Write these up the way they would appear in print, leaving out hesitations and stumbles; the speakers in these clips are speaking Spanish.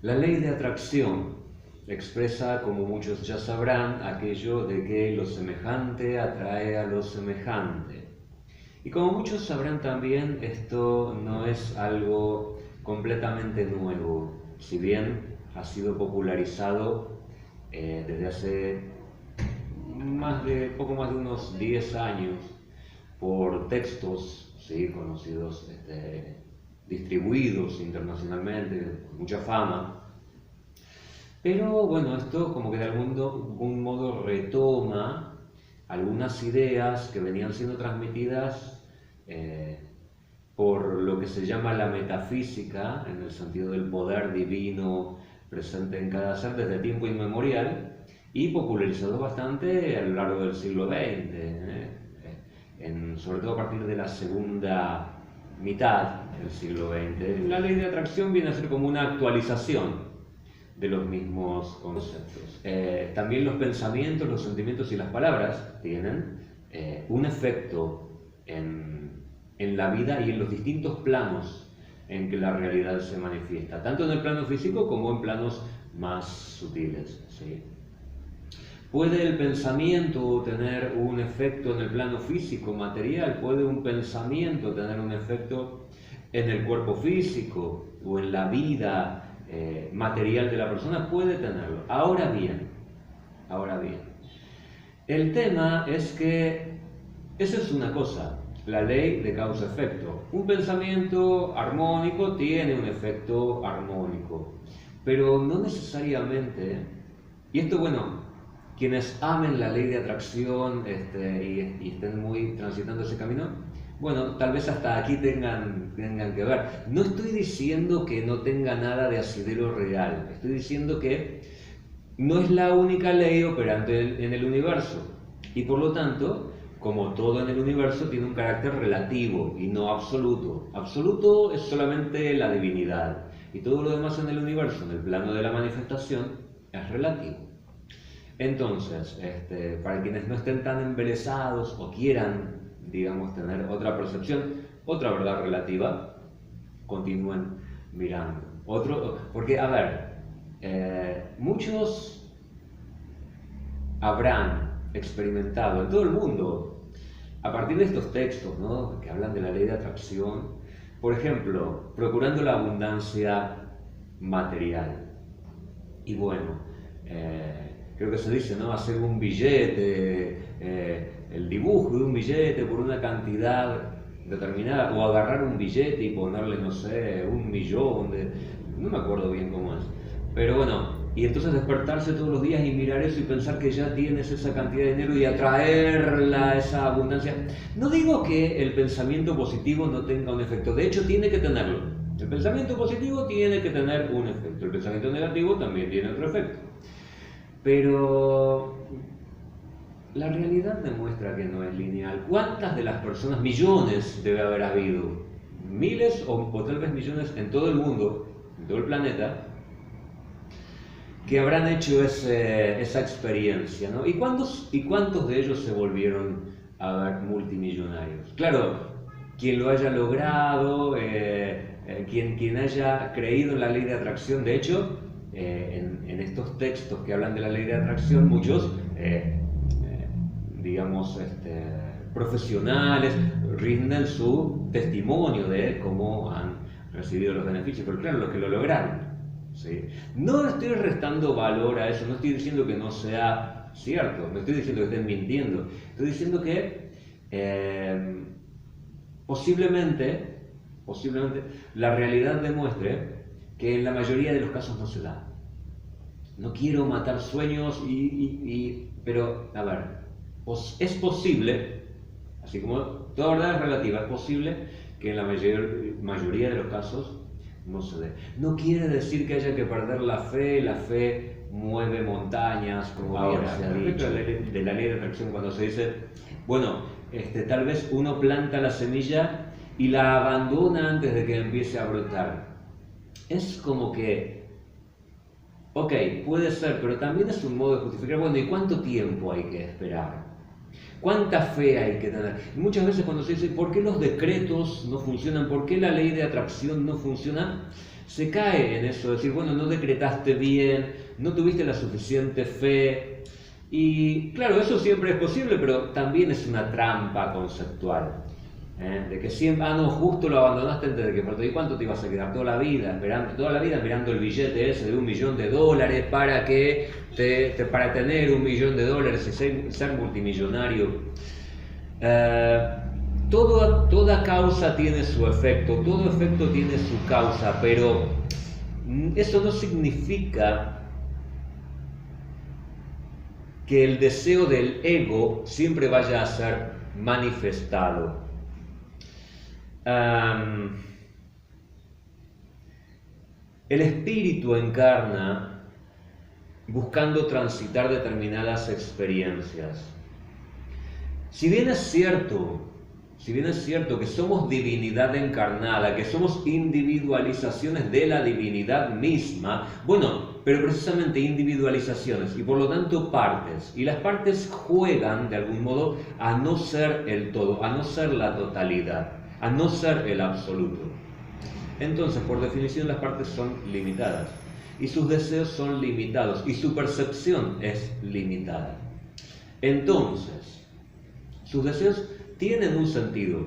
La ley de atracción expresa, como muchos ya sabrán, aquello de que lo semejante atrae a lo semejante. Y como muchos sabrán también, esto no es algo completamente nuevo, si bien ha sido popularizado desde hace poco más de unos 10 años por textos, ¿sí?, conocidos, distribuidos internacionalmente, con mucha fama. Pero bueno, esto como que de algún modo retoma algunas ideas que venían siendo transmitidas por lo que se llama la metafísica, en el sentido del poder divino presente en cada ser desde tiempo inmemorial, y popularizado bastante a lo largo del siglo XX, sobre todo a partir de la segunda mitad del siglo XX. La ley de atracción viene a ser como una actualización de los mismos conceptos. También los pensamientos, los sentimientos y las palabras tienen un efecto en la vida y en los distintos planos en que la realidad se manifiesta, tanto en el plano físico como en planos más sutiles, ¿sí? ¿Puede el pensamiento tener un efecto en el plano físico, material? ¿Puede un pensamiento tener un efecto en el cuerpo físico o en la vida material de la persona? Puede tenerlo. Ahora bien, el tema es que eso es una cosa, la ley de causa-efecto. Un pensamiento armónico tiene un efecto armónico, pero no necesariamente, y esto, bueno, quienes amen la ley de atracción y estén muy transitando ese camino, bueno, tal vez hasta aquí tengan que ver. No estoy diciendo que no tenga nada de asidero real, estoy diciendo que no es la única ley operante en el universo, y por lo tanto, como todo en el universo, tiene un carácter relativo y no absoluto. Absoluto es solamente la divinidad, y todo lo demás en el universo, en el plano de la manifestación, es relativo. Entonces, para quienes no estén tan embelesados o quieran, digamos, tener otra percepción, otra verdad relativa, continúen mirando. Porque, a ver, muchos habrán experimentado en todo el mundo, a partir de estos textos, ¿no?, que hablan de la ley de atracción, por ejemplo, procurando la abundancia material. Y bueno, creo que se dice, ¿no?, hacer un billete, el dibujo de un billete por una cantidad determinada, o agarrar un billete y ponerle, no sé, 1.000.000 no me acuerdo bien cómo es, pero bueno, y entonces despertarse todos los días y mirar eso y pensar que ya tienes esa cantidad de dinero y atraerla, esa abundancia. No digo que el pensamiento positivo no tenga un efecto, de hecho tiene que tenerlo. El pensamiento positivo tiene que tener un efecto, el pensamiento negativo también tiene otro efecto. Pero la realidad demuestra que no es lineal. ¿Cuántas de las personas, millones debe haber habido, miles o tal vez millones en todo el mundo, en todo el planeta, que habrán hecho esa experiencia, ¿no? ¿Y cuántos de ellos se volvieron a ver multimillonarios? Claro, quien lo haya logrado, quien haya creído en la ley de atracción. De hecho, en estos textos que hablan de la ley de atracción, muchos, digamos, profesionales rinden su testimonio de cómo han recibido los beneficios, pero claro, los que lo lograron. ¿Sí? No estoy restando valor a eso, no estoy diciendo que no sea cierto, no estoy diciendo que estén mintiendo, estoy diciendo que posiblemente la realidad demuestre que en la mayoría de los casos no se da. No quiero matar sueños, pero a ver, es posible, así como toda verdad es relativa, es posible que en la mayoría de los casos no se dé. No quiere decir que haya que perder la fe mueve montañas, como ahora se ha dicho, de la ley de atracción, cuando se dice, bueno, tal vez uno planta la semilla y la abandona antes de que empiece a brotar. Es como que, ok, puede ser, pero también es un modo de justificar, bueno, ¿y cuánto tiempo hay que esperar? ¿Cuánta fe hay que tener? Y muchas veces cuando se dice, ¿por qué los decretos no funcionan? ¿Por qué la ley de atracción no funciona? se cae en eso de decir, bueno, no decretaste bien, no tuviste la suficiente fe. Y claro, eso siempre es posible, pero también es una trampa conceptual. De que siempre, no, justo lo abandonaste antes de que faltó. ¿Y cuánto te ibas a quedar? Toda la vida mirando el billete ese de $1 millón para que para tener $1 millón y ser multimillonario. Toda causa tiene su efecto, todo efecto tiene su causa, pero eso no significa que el deseo del ego siempre vaya a ser manifestado. El espíritu encarna buscando transitar determinadas experiencias. Si bien es cierto que somos divinidad encarnada, que somos individualizaciones de la divinidad misma, bueno, pero precisamente individualizaciones y por lo tanto partes, y las partes juegan de algún modo a no ser el todo, a no ser la totalidad, a no ser el absoluto. Entonces, por definición, las partes son limitadas y sus deseos son limitados y su percepción es limitada. Entonces, sus deseos tienen un sentido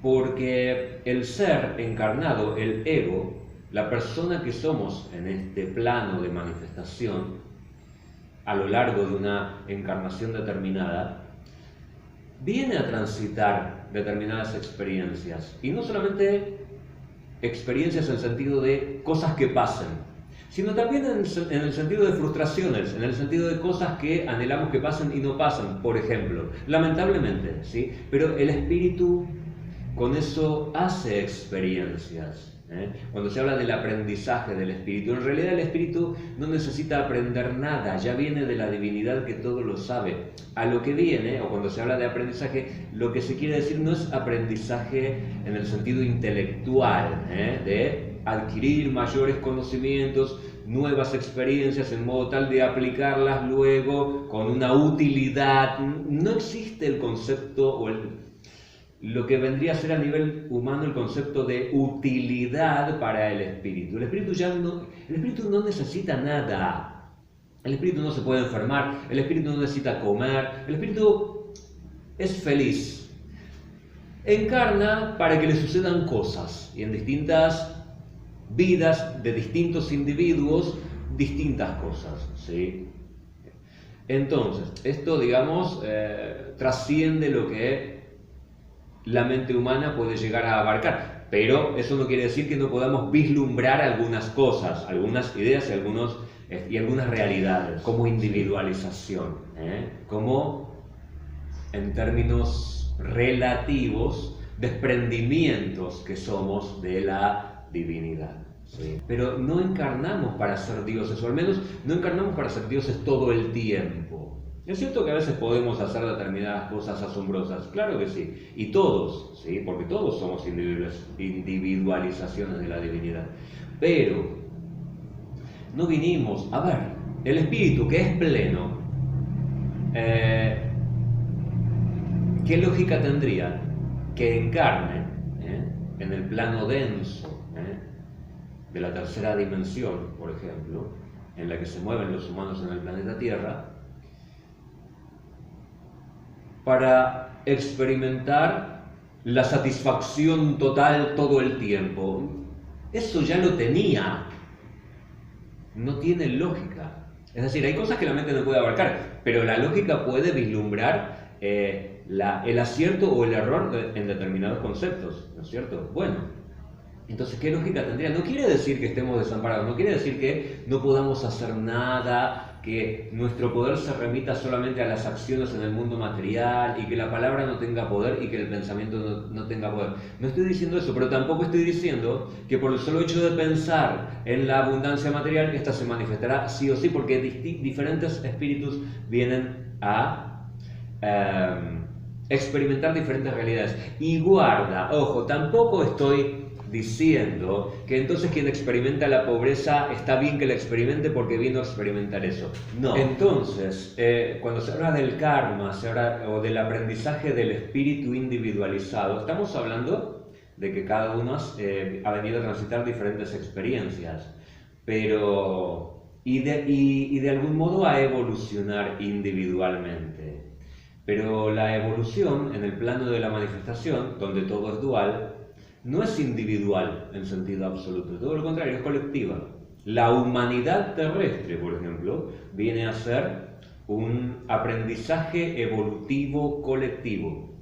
porque el ser encarnado, el ego, la persona que somos en este plano de manifestación a lo largo de una encarnación determinada, viene a transitar determinadas experiencias, y no solamente experiencias en el sentido de cosas que pasen, sino también en el sentido de frustraciones, en el sentido de cosas que anhelamos que pasen y no pasan, por ejemplo, lamentablemente, ¿sí? Pero el espíritu con eso hace experiencias. Cuando se habla del aprendizaje del espíritu, en realidad el espíritu no necesita aprender nada, ya viene de la divinidad que todo lo sabe. A lo que viene, o cuando se habla de aprendizaje, lo que se quiere decir no es aprendizaje en el sentido intelectual, de adquirir mayores conocimientos, nuevas experiencias en modo tal de aplicarlas luego con una utilidad. No existe el concepto o lo que vendría a ser a nivel humano el concepto de utilidad para el espíritu. El espíritu no necesita nada. El espíritu no se puede enfermar, el espíritu no necesita comer, el espíritu es feliz. Encarna para que le sucedan cosas y en distintas vidas de distintos individuos, distintas cosas, ¿sí? Entonces, esto, digamos, trasciende lo que la mente humana puede llegar a abarcar, pero eso no quiere decir que no podamos vislumbrar algunas cosas, algunas ideas y algunas realidades, como individualización, como en términos relativos, desprendimientos que somos de la divinidad. Sí. Pero no encarnamos para ser dioses, o al menos no encarnamos para ser dioses todo el tiempo. Es cierto que a veces podemos hacer determinadas cosas asombrosas, claro que sí, y todos, ¿sí? Porque todos somos individualizaciones de la divinidad. Pero no vinimos, a ver, el espíritu que es pleno, ¿qué lógica tendría que encarne en el plano denso de la tercera dimensión, por ejemplo, en la que se mueven los humanos en el planeta Tierra, para experimentar la satisfacción total todo el tiempo? Eso ya lo tenía. No tiene lógica. Es decir, hay cosas que la mente no puede abarcar, pero la lógica puede vislumbrar el acierto o el error en determinados conceptos, ¿no es cierto? Bueno, entonces, ¿qué lógica tendría? No quiere decir que estemos desamparados, no quiere decir que no podamos hacer nada, que nuestro poder se remita solamente a las acciones en el mundo material y que la palabra no tenga poder y que el pensamiento no tenga poder. No estoy diciendo eso, pero tampoco estoy diciendo que por el solo hecho de pensar en la abundancia material, esta se manifestará sí o sí, porque diferentes espíritus vienen a experimentar diferentes realidades. Y guarda, ojo, tampoco estoy diciendo que entonces quien experimenta la pobreza está bien que la experimente porque vino a experimentar eso. No. Entonces, cuando se habla del karma, o del aprendizaje del espíritu individualizado, estamos hablando de que cada uno ha venido a transitar diferentes experiencias, pero y de algún modo a evolucionar individualmente. Pero la evolución en el plano de la manifestación, donde todo es dual, no es individual en sentido absoluto, todo lo contrario, es colectiva. La humanidad terrestre, por ejemplo, viene a ser un aprendizaje evolutivo colectivo.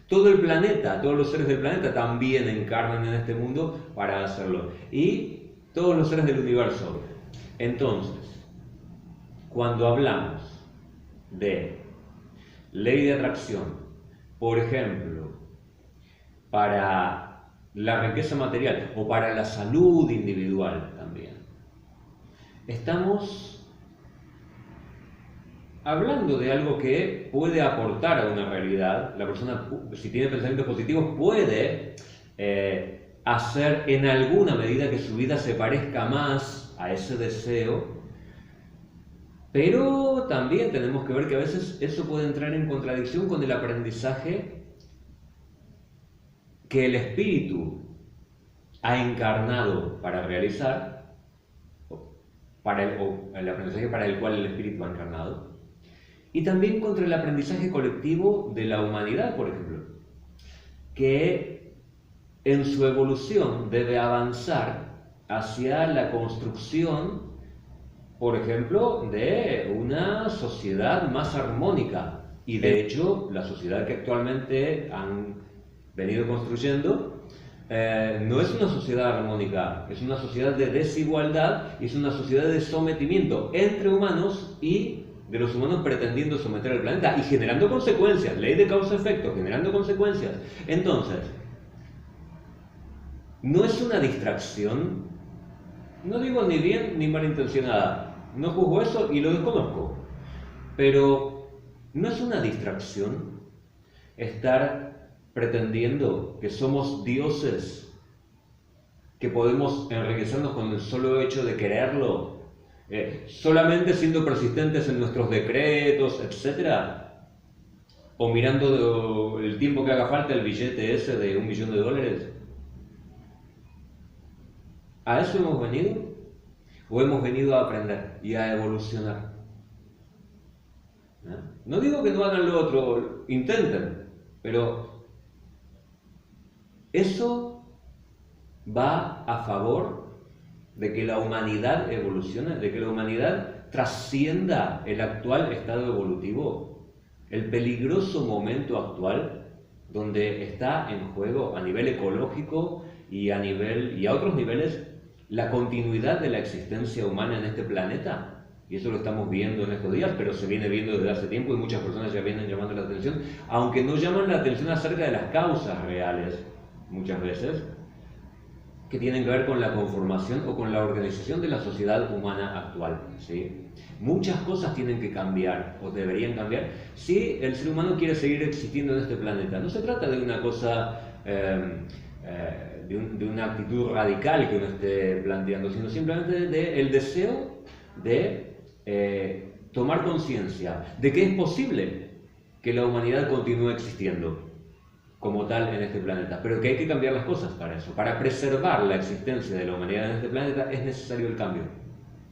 Todo el planeta, todos los seres del planeta también encarnan en este mundo para hacerlo. Y todos los seres del universo. Entonces, cuando hablamos de ley de atracción, por ejemplo, para la riqueza material o para la salud individual también, estamos hablando de algo que puede aportar a una realidad. La persona, si tiene pensamientos positivos, puede hacer en alguna medida que su vida se parezca más a ese deseo, pero también tenemos que ver que a veces eso puede entrar en contradicción con el aprendizaje que el espíritu ha encarnado para realizar, o el aprendizaje para el cual el espíritu ha encarnado, y también contra el aprendizaje colectivo de la humanidad, por ejemplo, que en su evolución debe avanzar hacia la construcción, por ejemplo, de una sociedad más armónica. Y de hecho, la sociedad que actualmente han venido construyendo no es una sociedad armónica, es una sociedad de desigualdad y es una sociedad de sometimiento entre humanos y de los humanos pretendiendo someter al planeta y generando consecuencias, ley de causa-efecto, generando consecuencias. Entonces, no es una distracción, no digo ni bien ni malintencionada, no juzgo eso y lo desconozco, pero no es una distracción estar pretendiendo que somos dioses, que podemos enriquecernos con el solo hecho de quererlo, solamente siendo persistentes en nuestros decretos, etc. O mirando el tiempo que haga falta el billete ese de $1 millón. ¿A eso hemos venido? ¿O hemos venido a aprender y a evolucionar? No digo que no hagan lo otro, intenten, pero eso va a favor de que la humanidad evolucione, de que la humanidad trascienda el actual estado evolutivo, el peligroso momento actual donde está en juego a nivel ecológico y a otros niveles la continuidad de la existencia humana en este planeta. Y eso lo estamos viendo en estos días, pero se viene viendo desde hace tiempo y muchas personas ya vienen llamando la atención, aunque no llaman la atención acerca de las causas reales, muchas veces, que tienen que ver con la conformación o con la organización de la sociedad humana actual, ¿sí? Muchas cosas tienen que cambiar, o deberían cambiar, si el ser humano quiere seguir existiendo en este planeta. No se trata de una cosa, de una actitud radical que uno esté planteando, sino simplemente del deseo de tomar conciencia de que es posible que la humanidad continúe existiendo como tal en este planeta, pero que hay que cambiar las cosas para eso. Para preservar la existencia de la humanidad en este planeta es necesario el cambio,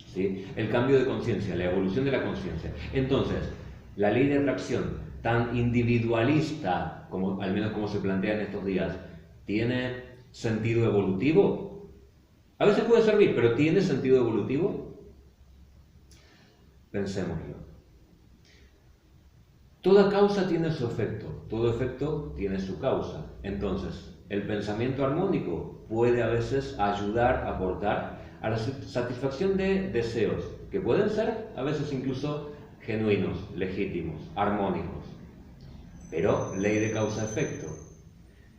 ¿sí? El cambio de conciencia, la evolución de la conciencia. Entonces, la ley de atracción, tan individualista, como, al menos como se plantea en estos días, ¿tiene sentido evolutivo? A veces puede servir, pero ¿tiene sentido evolutivo? Pensémoslo. Toda causa tiene su efecto, todo efecto tiene su causa. Entonces, el pensamiento armónico puede a veces ayudar, aportar a la satisfacción de deseos, que pueden ser a veces incluso genuinos, legítimos, armónicos. Pero, ley de causa-efecto.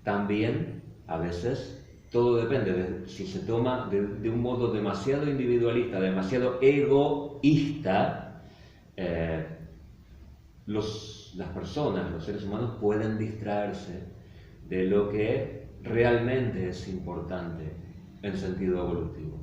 También, a veces, todo depende de si se toma de un modo demasiado individualista, demasiado egoísta, las personas, los seres humanos pueden distraerse de lo que realmente es importante en sentido evolutivo.